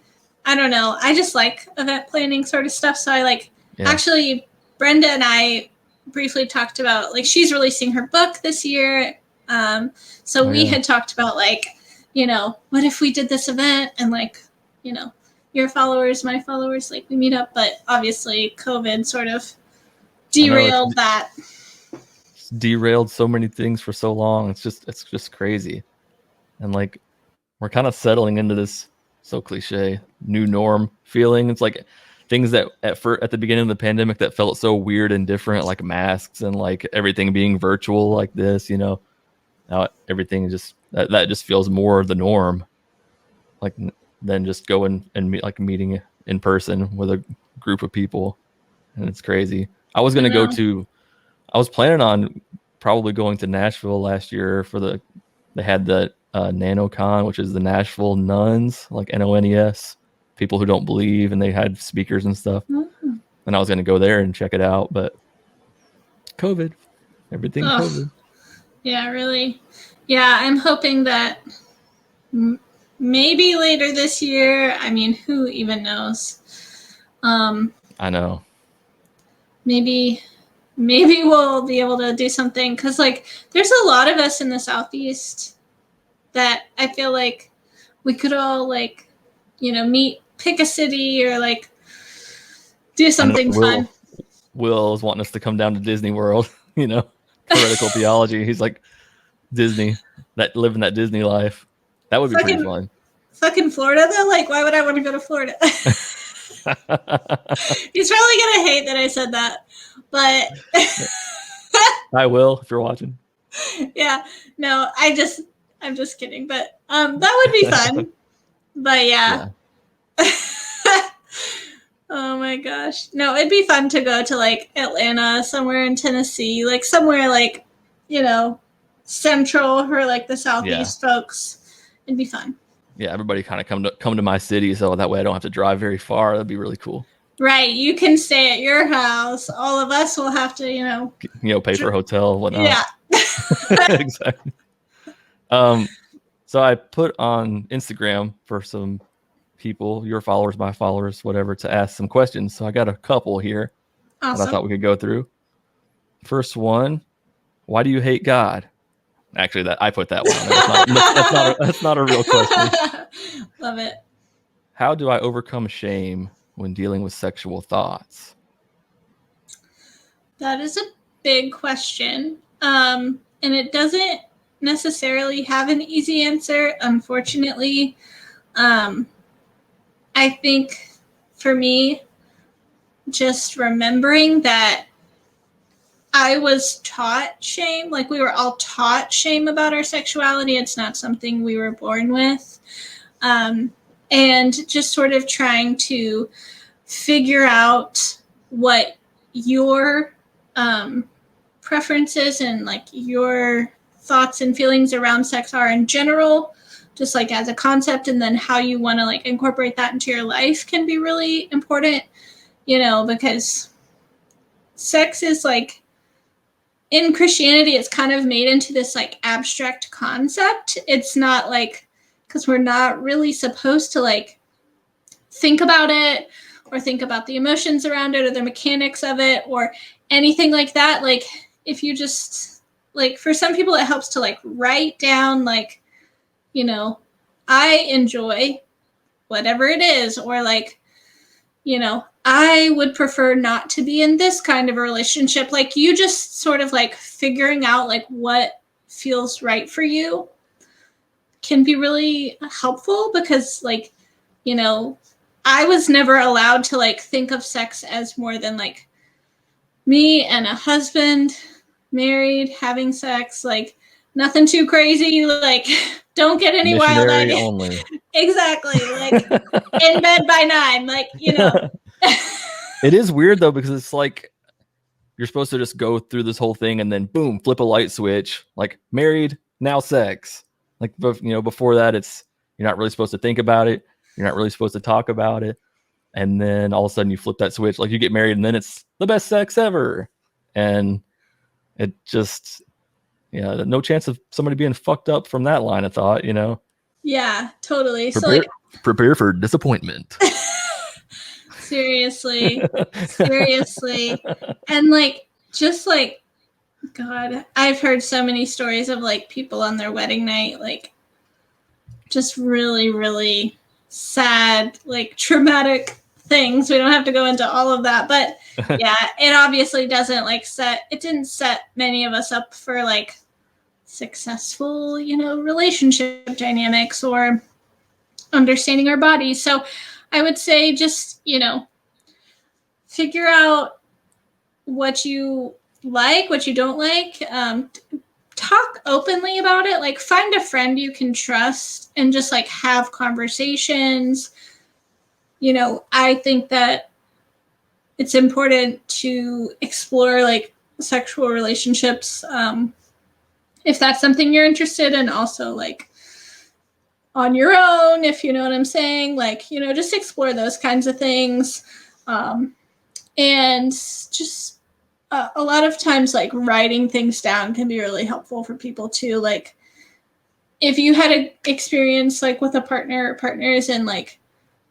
I don't know, I just like event planning sort of stuff. So I like, actually, Brenda and I briefly talked about, like, she's releasing her book this year. So we had talked about like, you know, what if we did this event and like, you know, your followers, my followers, like we meet up, but obviously COVID sort of derailed that. It's derailed so many things for so long. It's just crazy. And like, we're kind of settling into this, so cliche, new norm feeling. It's like things that at the beginning of the pandemic that felt so weird and different, like masks and like everything being virtual like this, you know, now everything just that just feels more the norm, like, than just going and meeting in person with a group of people. And it's crazy. I was planning on probably going to Nashville last year they had the NanoCon, which is the Nashville nuns, like NONES, people who don't believe, and they had speakers and stuff. Mm-hmm. And I was going to go there and check it out, but COVID, everything. COVID. Yeah, really. Yeah, I'm hoping that maybe later this year. I mean, who even knows? I know. Maybe we'll be able to do something, because like there's a lot of us in the Southeast that I feel like we could all like, you know, pick a city or like do something fun. Will is wanting us to come down to Disney World, you know, heretical theology. He's like, Disney, living that Disney life. That would be pretty fun. Fucking Florida though? Like, why would I want to go to Florida? He's probably gonna hate that I said that, but I will if you're watching. Yeah, no, I'm just kidding, but that would be fun. But yeah. Oh my gosh. No, it'd be fun to go to like Atlanta, somewhere in Tennessee, like somewhere like, central for like the Southeast folks. It'd be fun. Yeah, everybody kind of come to my city, so that way I don't have to drive very far. That'd be really cool. Right, you can stay at your house. All of us will have to, pay for a hotel, whatnot. Yeah. Exactly. So I put on Instagram for some people, your followers, my followers, whatever, to ask some questions. So I got a couple here that I thought we could go through. First one, why do you hate God? Actually, that I put that one on. That's not a real question. Love it. How do I overcome shame when dealing with sexual thoughts? That is a big question. And it doesn't necessarily have an easy answer, unfortunately. I think for me, just remembering that I was taught shame, like we were all taught shame about our sexuality. It's not something we were born with. And just sort of trying to figure out what your preferences and like your thoughts and feelings around sex are in general, just like as a concept, and then how you want to like incorporate that into your life can be really important, because sex is like, in Christianity, it's kind of made into this like abstract concept. It's not like, because we're not really supposed to like think about it or think about the emotions around it or the mechanics of it or anything like that. Like if you just like, for some people it helps to like write down like, I enjoy whatever it is, or like, I would prefer not to be in this kind of a relationship. Like you just sort of like figuring out like what feels right for you can be really helpful, because like, I was never allowed to like think of sex as more than like me and a husband, married, having sex, like nothing too crazy, like don't get any wild ideas. Only. Exactly, like in bed by 9, like It is weird though, because it's like you're supposed to just go through this whole thing and then boom, flip a light switch, like married, now sex. Like before that, it's you're not really supposed to think about it, you're not really supposed to talk about it, and then all of a sudden you flip that switch, like you get married and then it's the best sex ever, and it just no chance of somebody being fucked up from that line of thought. Yeah, totally. Prepare for disappointment. Seriously. And like, just like, God, I've heard so many stories of like people on their wedding night, like just really, really sad, like traumatic things. We don't have to go into all of that, but yeah, it obviously didn't set many of us up for like successful, relationship dynamics or understanding our bodies. So I would say just, figure out what you like, what you don't like. Talk openly about it. Like find a friend you can trust and just like have conversations. I think that it's important to explore like sexual relationships if that's something you're interested in. Also like on your own, if you know what I'm saying, like, just explore those kinds of things. And just a lot of times like writing things down can be really helpful for people too. Like if you had an experience like with a partner or partners and like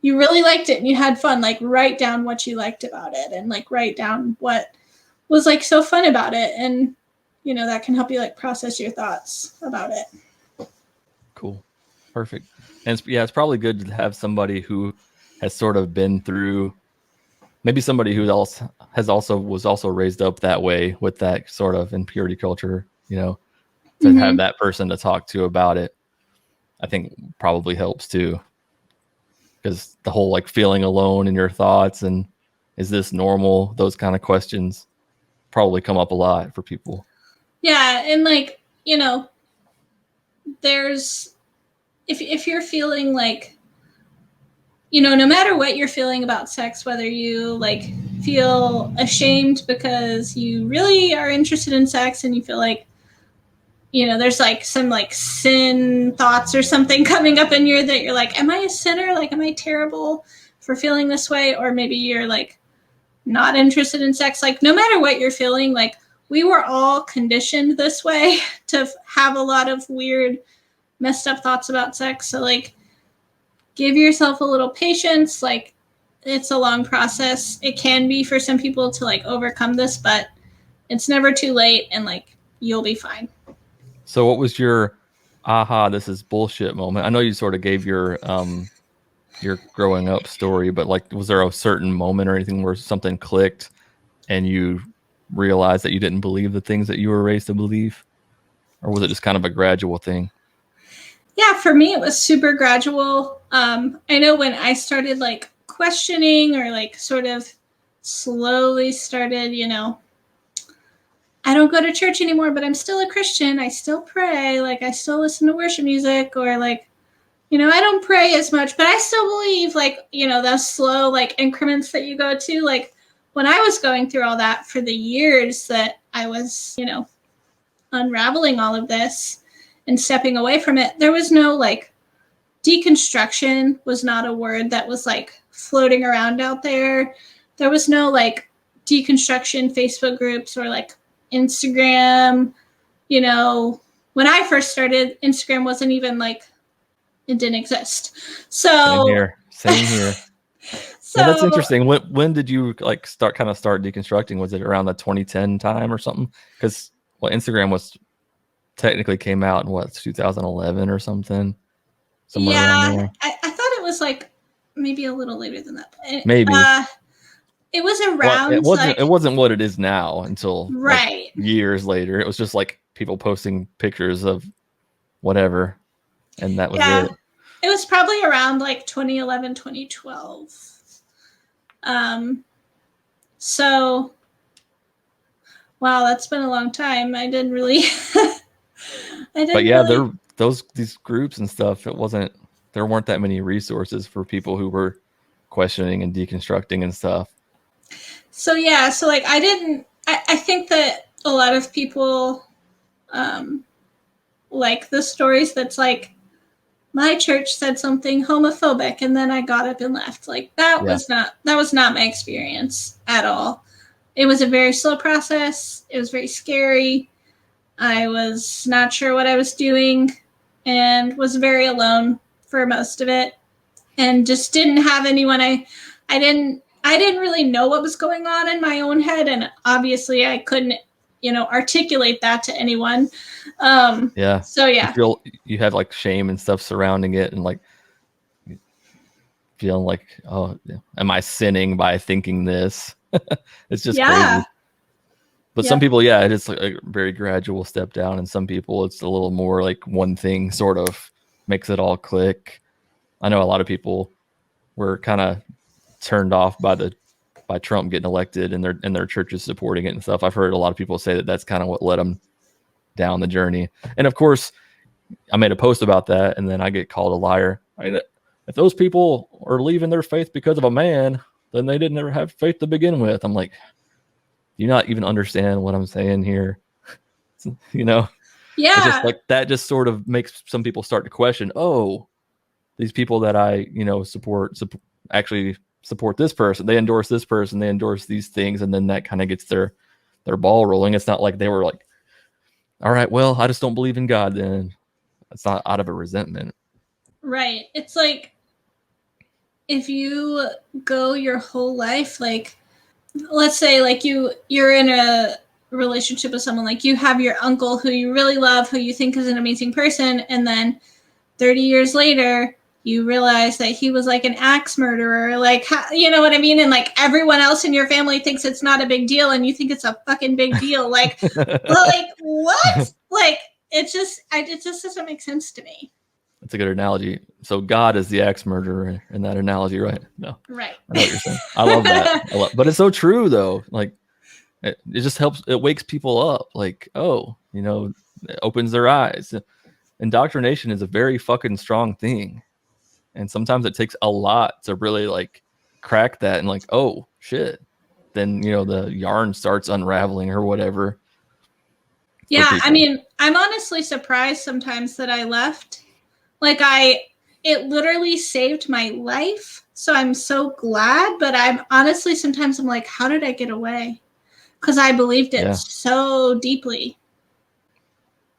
you really liked it and you had fun, like write down what you liked about it and like write down what was like so fun about it. And, that can help you like process your thoughts about it. Cool. Perfect. And it's probably good to have somebody who has sort of been through, maybe somebody who was also raised up that way with that sort of in purity culture, to have that person to talk to about it, I think probably helps too. Because the whole like feeling alone in your thoughts and is this normal? Those kind of questions probably come up a lot for people. Yeah, and like, you know, there's if you're feeling like, you know, no matter what you're feeling about sex, whether you like feel ashamed because you really are interested in sex and you feel like, you know, there's like some like sin thoughts or something coming up in you that you're like, am I a sinner? Like, am I terrible for feeling this way? Or maybe you're like not interested in sex. Like, no matter what you're feeling, like, we were all conditioned this way to have a lot of weird, messed up thoughts about sex. So, like, give yourself a little patience. Like, it's a long process. It can be for some people to like overcome this, but it's never too late, and like, you'll be fine. So what was your aha, this is bullshit moment? I know you sort of gave your growing up story, but like was there a certain moment or anything where something clicked and you realized that you didn't believe the things that you were raised to believe? Or was it just kind of a gradual thing? Yeah, for me, it was super gradual. I know when I started like questioning or like sort of slowly started, you know, I don't go to church anymore, but I'm still a Christian. I still pray. Like, I still listen to worship music, or like, you know, I don't pray as much, but I still believe, like, you know, those slow like increments that you go to. Like, when I was going through all that for the years that I was, you know, unraveling all of this and stepping away from it, there was no like deconstruction was not a word that was like floating around out there. There was no like deconstruction Facebook groups or like Instagram. You know, when I first started, Instagram wasn't even like, it didn't exist. Same So, here. Same here. Yeah, that's so interesting. When did you like start deconstructing? Was it around the 2010 time or something? Because well, Instagram was technically came out in what 2011 or something, somewhere around yeah, there. I thought it was like maybe a little later than that. Maybe. It was Well, it around wasn't. It like, wasn't what it is now until like right. years later. It was just like people posting pictures of whatever, and that was Yeah, it. it was probably around like 2011, 2012. Um, so, wow, that's been a long time. I didn't really, I But didn't yeah, really. these groups and stuff. It wasn't. There weren't that many resources for people who were questioning and deconstructing and stuff. So, yeah, so like I didn't, I think that a lot of people um, like the stories that's like, my church said something homophobic and then I got up and left. Like, Yeah. that was not my experience at all. It was a very slow process. It was very scary. I was not sure what I was doing and was very alone for most of it, and just didn't have anyone. I didn't really know what was going on in my own head, and obviously I couldn't, you know, articulate that to anyone. Yeah. So You yeah. feel you have like shame and stuff surrounding it, and like feeling like, oh, am I sinning by thinking this? It's just Yeah. crazy. But some Yep. people, yeah, it is like a very gradual step down, and some people it's a little more like one thing sort of makes it all click. I know a lot of people were kind of turned off by Trump getting elected and their churches supporting it and stuff. I've heard a lot of people say that that's kind of what led them down the journey. And of course, I made a post about that, and then I get called a liar. I mean, if those people are leaving their faith because of a man, then they didn't ever have faith to begin with. I'm like, do you not even understand what I'm saying here? You know, it's just Yeah. like that just sort of makes some people start to question, oh, these people that I, actually support this person, they endorse this person, they endorse these things, and then that kind of gets their ball rolling. It's not like they were like, all right, well, I just don't believe in God then. It's not out of a resentment. Right. It's like, if you go your whole life, like, let's say like you're in a relationship with someone, like you have your uncle who you really love, who you think is an amazing person, and then 30 years later you realize that he was like an axe murderer, like, you know what I mean, and like everyone else in your family thinks it's not a big deal and you think it's a fucking big deal. Like, well, like, what? Like, it just doesn't make sense to me. That's a good analogy. So God is the axe murderer in that analogy, right? No, Right. I know what you're saying. I love that. But it's so true though. Like It just helps. It wakes people up. Like, oh, you know, it opens their eyes. Indoctrination is a very fucking strong thing. And sometimes it takes a lot to really like crack that and like, oh shit. Then, you know, the yarn starts unraveling or whatever. Yeah, I mean, I'm honestly surprised sometimes that I left. Like it literally saved my life. So I'm so glad, but I'm honestly sometimes I'm like, how did I get away? Because I believed it so deeply.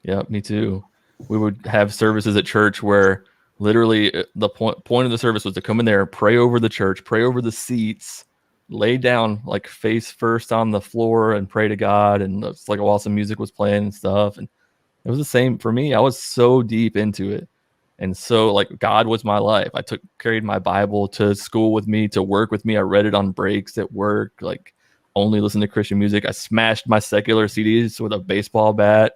Yeah, me too. We would have services at church where literally the point of the service was to come in there, pray over the church, pray over the seats, lay down like face first on the floor and pray to God. And it's like while some music was playing and stuff. And it was the same for me. I was so deep into it. And so like God was my life. I carried my Bible to school with me, to work with me. I read it on breaks at work, like only listen to Christian music. I smashed my secular CDs with a baseball bat.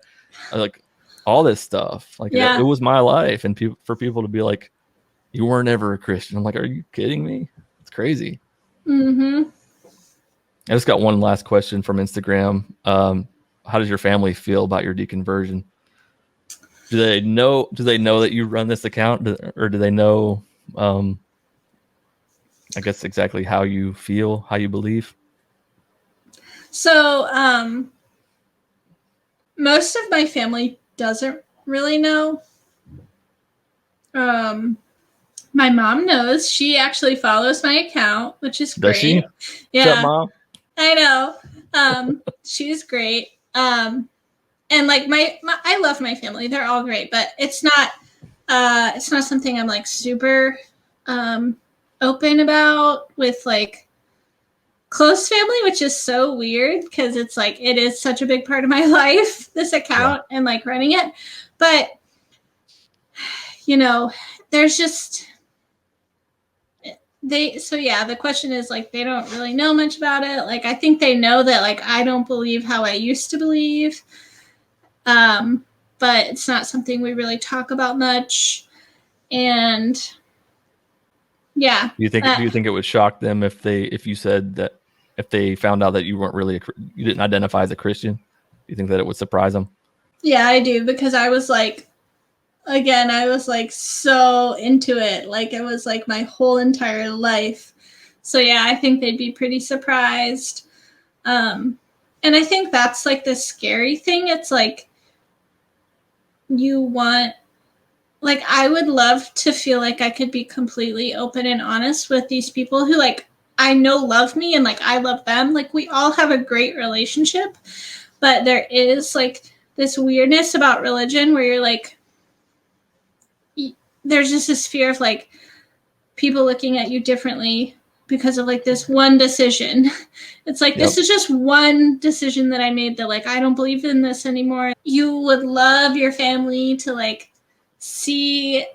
Like all this stuff. Like it was my life. And for people to be like, you weren't ever a Christian. I'm like, are you kidding me? It's crazy. Mm-hmm. I just got one last question from Instagram. How does your family feel about your deconversion? Do they know that you run this account, or do they know, I guess, exactly how you feel, how you believe? So, most of my family doesn't really know. My mom knows. She actually follows my account, which is great. Does she? Yeah. What's up, Mom? I know. She's great. And like I love my family. They're all great, but it's not something I'm like super open about with like close family, which is so weird because it's like it is such a big part of my life, this account and like running it. But you know, there's just the question is like they don't really know much about it. Like I think they know that like I don't believe how I used to believe. But it's not something we really talk about much. And yeah. Do you think it would shock them if you said that, if they found out that you weren't really you didn't identify as a Christian? Do you think that it would surprise them? Yeah, I do, because I was like so into it. Like it was like my whole entire life. So yeah, I think they'd be pretty surprised. And I think that's like the scary thing. It's like I would love to feel like I could be completely open and honest with these people who like I know love me and like I love them. Like we all have a great relationship, but there is like this weirdness about religion where you're like, there's just this fear of like people looking at you differently because of like this one decision. It's like, this is just one decision that I made that like I don't believe in this anymore. You would love your family to like see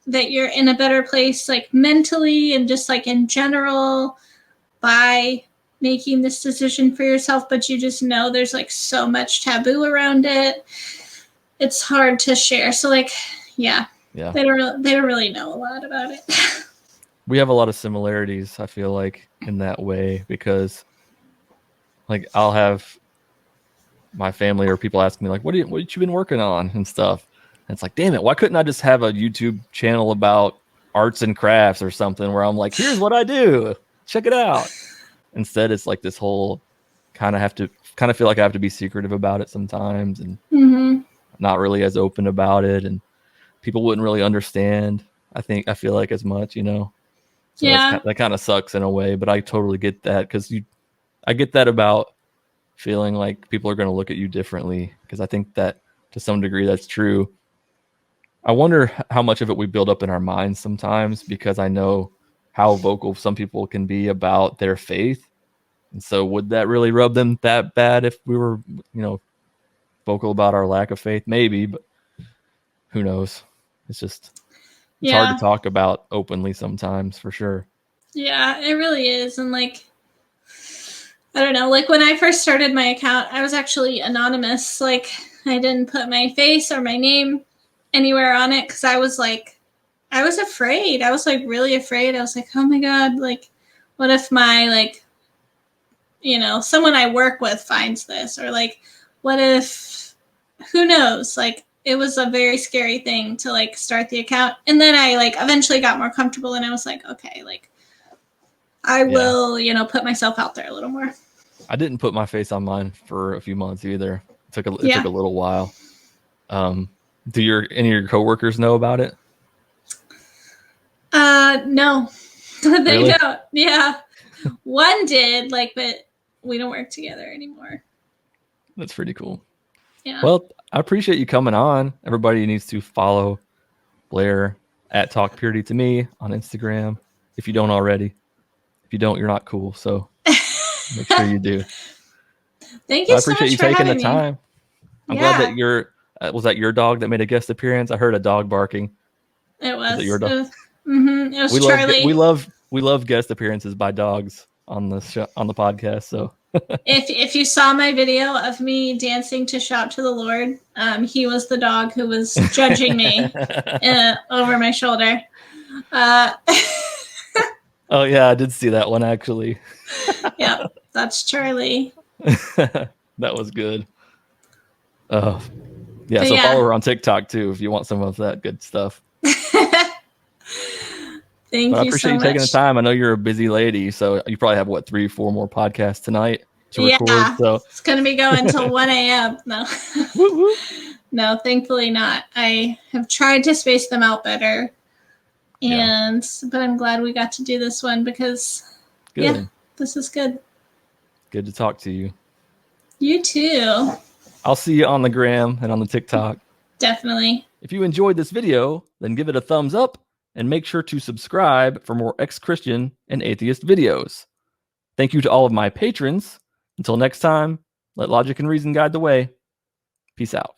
that you're in a better place like mentally and just like in general by making this decision for yourself, but you just know there's like so much taboo around it. It's hard to share. So like they don't really know a lot about it. We have a lot of similarities, I feel like, in that way, because like I'll have my family or people ask me like, what you been working on and stuff. And it's like, damn it, why couldn't I just have a YouTube channel about arts and crafts or something where I'm like, here's what I do, check it out. Instead, it's like this whole kind of feel like I have to be secretive about it sometimes, and not really as open about it, and people wouldn't really understand. I feel like as much, you know. So that kind of sucks in a way, but I totally get that, because I get that about feeling like people are going to look at you differently, because I think that to some degree that's true. I wonder how much of it we build up in our minds sometimes, because I know how vocal some people can be about their faith. And so would that really rub them that bad if we were, you know, vocal about our lack of faith? Maybe, but who knows? It's hard to talk about openly sometimes, for sure. Yeah, it really is. And like, I don't know, like when I first started my account, I was actually anonymous. Like I didn't put my face or my name anywhere on it because I was afraid. I was like really afraid. I was like, oh my God, like what if my like someone I work with finds this, or like, what if, who knows? Like, it was a very scary thing to like start the account. And then I like eventually got more comfortable and I was like, okay, like I will, put myself out there a little more. I didn't put my face on mine for a few months either. It took a little while. Do any of your coworkers know about it? No, they Really? don't. Yeah. One did, like, but we don't work together anymore. That's pretty cool. Yeah. Well, I appreciate you coming on. Everybody needs to follow Blair at Talk Purity to Me on Instagram if you don't already. If you don't, you're not cool. So make sure you do. Thank you so much for having me. I appreciate you taking the time. I'm glad that was that your dog that made a guest appearance? I heard a dog barking. It was. Was it your dog? It was Charlie. We love guest appearances by dogs on the show, on the podcast. So if you saw my video of me dancing to Shout to the Lord, he was the dog who was judging me over my shoulder. Oh yeah, I did see that one actually. Yep, that's Charlie. That was good. Yeah, so follow her on TikTok too if you want some of that good stuff. Thank you so much. I appreciate you taking the time. I know you're a busy lady, so you probably have 3-4 more podcasts tonight to record. So it's going to be going till 1 a.m. No, no, thankfully not. I have tried to space them out better, but I'm glad we got to do this one because this is good. Good to talk to you. You too. I'll see you on the gram and on the TikTok. Definitely. If you enjoyed this video, then give it a thumbs up and make sure to subscribe for more ex-Christian and atheist videos. Thank you to all of my patrons. Until next time, let logic and reason guide the way. Peace out.